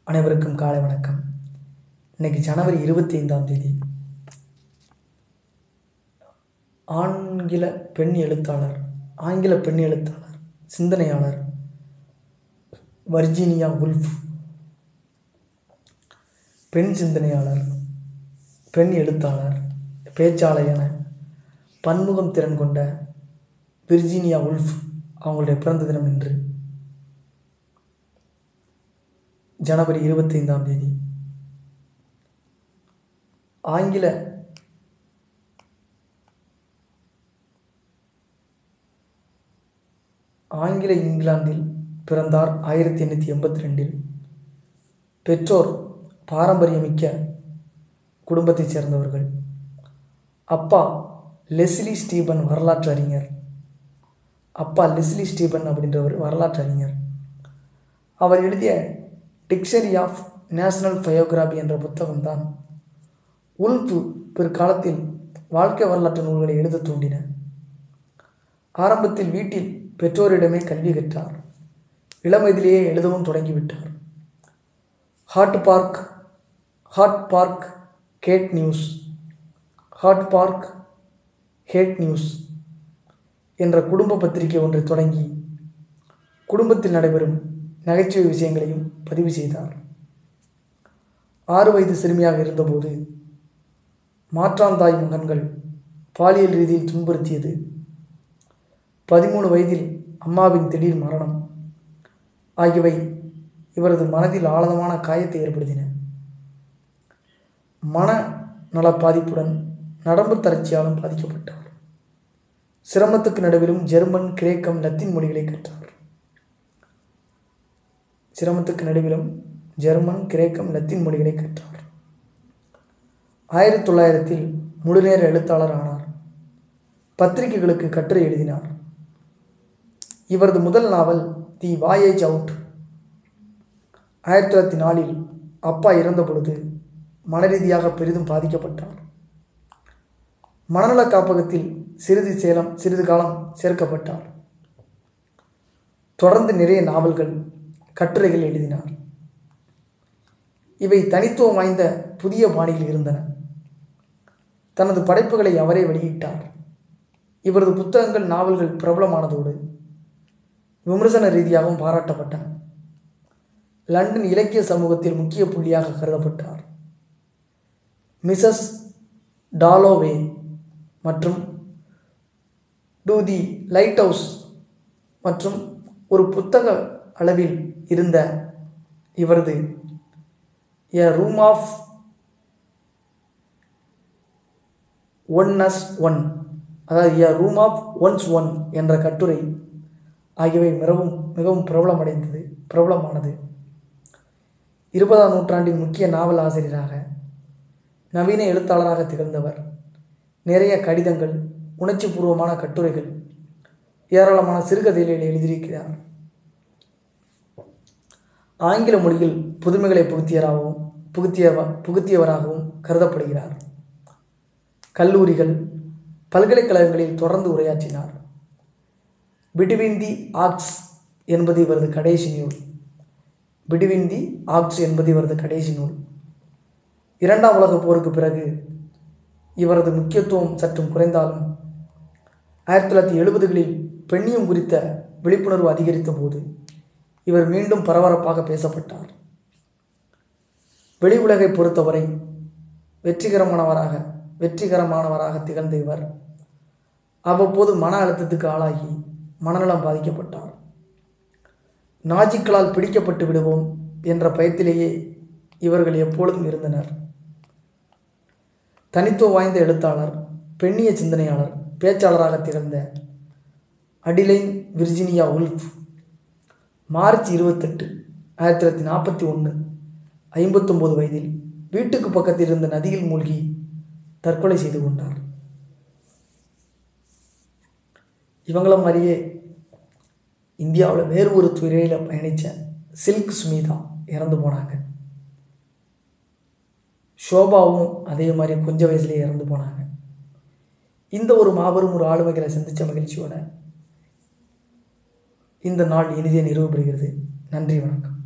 அனைவருக்கும் காலை வணக்கம். இன்னைக்கு ஜனவரி 25ஆம் தேதி. ஆங்கில பெண் எழுத்தாளர் சிந்தனையாளர் வர்ஜீனியா உல்ஃப், பெண் சிந்தனையாளர், பெண் எழுத்தாளர், பேச்சாளர் என பன்முகம் திறன் கொண்ட விர்ஜீனியா உல்ஃப் அவங்களுடைய பிறந்த தினம் இன்று ஜனவரி 25ஆம் தேதி. ஆங்கில இங்கிலாந்தில் பிறந்தார் 1882. பெற்றோர் பாரம்பரியமிக்க குடும்பத்தைச் சேர்ந்தவர்கள். அப்பா லெஸ்லி ஸ்டீபன் வரலாற்று அறிஞர். அப்படின்றவர் வரலாற்று அறிஞர். அவர் எழுதிய டிக்ஷனரி ஆஃப் நேஷனல் பயோகிராபி என்ற புத்தகம்தான் உல்ஃப் பிற்காலத்தில் வாழ்க்கை வரலாற்று நூல்களை எழுத தூண்டின. ஆரம்பத்தில் வீட்டில் பெற்றோரிடமே கல்வி கற்றார். இளம் வயதிலேயே எழுதவும் தொடங்கிவிட்டார். ஹாட் பார்க் ஹேட் நியூஸ் என்ற குடும்ப பத்திரிகை ஒன்றை தொடங்கி குடும்பத்தில் நடைபெறும் நகைச்சுவை விஷயங்களையும் பதிவு செய்தார். 6 வயது சிறுமியாக இருந்தபோது மாற்றாந்தாய் மகன்கள் பாலியல் ரீதியில் துன்புறுத்தியது, 13 வயதில் அம்மாவின் திடீர் மரணம் ஆகியவை இவரது மனதில் ஆழமான காயத்தை ஏற்படுத்தின. மனநல பாதிப்புடன் நரம்பு தளர்ச்சியாலும் பாதிக்கப்பட்டார். சிரமத்துக்கு நடுவிலும் ஜெர்மன், கிரேக்கம், லத்தீன் மொழிகளை கற்றார். 1900 முழுநேர எழுத்தாளர் ஆனார். பத்திரிகைகளுக்கு கட்டுரை எழுதினார். இவரது முதல் நாவல் தி வாயேஜ் அவுட் 1904 அப்பா இறந்த பொழுது மனரீதியாக பெரிதும் பாதிக்கப்பட்டார். மனநல காப்பகத்தில் சிறிது காலம் சேர்க்கப்பட்டார். தொடர்ந்து நிறைய நாவல்கள், கட்டுரைகள் எழுதினார். இவை தனித்துவம் வாய்ந்த புதிய பாணியில் இருந்தன. தனது படைப்புகளை அவரே வெளியிட்டார். இவரது புத்தகங்கள், நாவல்கள் பிரபலமானதோடு விமர்சன ரீதியாகவும் பாராட்டப்பட்டன. லண்டன் இலக்கிய சமூகத்தில் முக்கிய புள்ளியாக கருதப்பட்டார். மிசஸ் டாலோவே மற்றும் டு தி லைட் ஹவுஸ் மற்றும் ஒரு புத்தக அளவில் இருந்த இவரது எ ரூம் ஆஃப் ஒன்ஸ் ஒன் என்ற கட்டுரை ஆகியவை மிகவும் பிரபலமானது. 20ஆம் நூற்றாண்டின் முக்கிய நாவல் ஆசிரியராக, நவீன எழுத்தாளராக திகழ்ந்தவர். நிறைய கடிதங்கள், உணர்ச்சி பூர்வமான கட்டுரைகள், ஏராளமான சிறுகதைகளை எழுதியிருக்கிறார். ஆங்கில மொழியில் புதுமைகளை புகுத்தியவராகவும் கருதப்படுகிறார். கல்லூரிகள், பல்கலைக்கழகங்களில் தொடர்ந்து உரையாற்றினார். பிட்வீன் தி ஆக்ட்ஸ் என்பது இவரது கடைசி நூல். 2ஆம் உலகப் போருக்கு பிறகு இவரது முக்கியத்துவம் சற்றும் குறைந்தாலும் 1970களில் பெண்ணியம் குறித்த விழிப்புணர்வு அதிகரித்த போது இவர் மீண்டும் பரபரப்பாக பேசப்பட்டார். வெளி உலகை பொறுத்தவரை வெற்றிகரமானவராக திகழ்ந்த இவர் அவ்வப்போது மன அழுத்தத்துக்கு ஆளாகி மனநலம் பாதிக்கப்பட்டார். நாஜிக்களால் பிடிக்கப்பட்டு விடுவோம் என்ற பயத்திலேயே இவர்கள் எப்பொழுதும் இருந்தனர். தனித்துவம் வாய்ந்த எழுத்தாளர், பெண்ணிய சிந்தனையாளர், பேச்சாளராக திகழ்ந்த அடிலைன் விர்ஜீனியா உல்ஃப் மார்ச் 28, 1941 59 வயதில் வீட்டுக்கு பக்கத்தில் இருந்த நதியில் மூழ்கி தற்கொலை செய்து கொண்டார். இவங்கள மாதிரியே இந்தியாவில் வேறு ஒரு துறையில் பயணித்த சில்க் ஸ்மிதா இறந்து போனாங்க. ஷோபாவும் அதே மாதிரி கொஞ்சம் வயசுலேயே இறந்து போனாங்க. இந்த ஒரு மாபெரும் ஒரு ஆளுமைகளை சந்தித்த மகிழ்ச்சியோட இந்த நாள் இனிதே நிறைவு பெறுகிறது. நன்றி, வணக்கம்.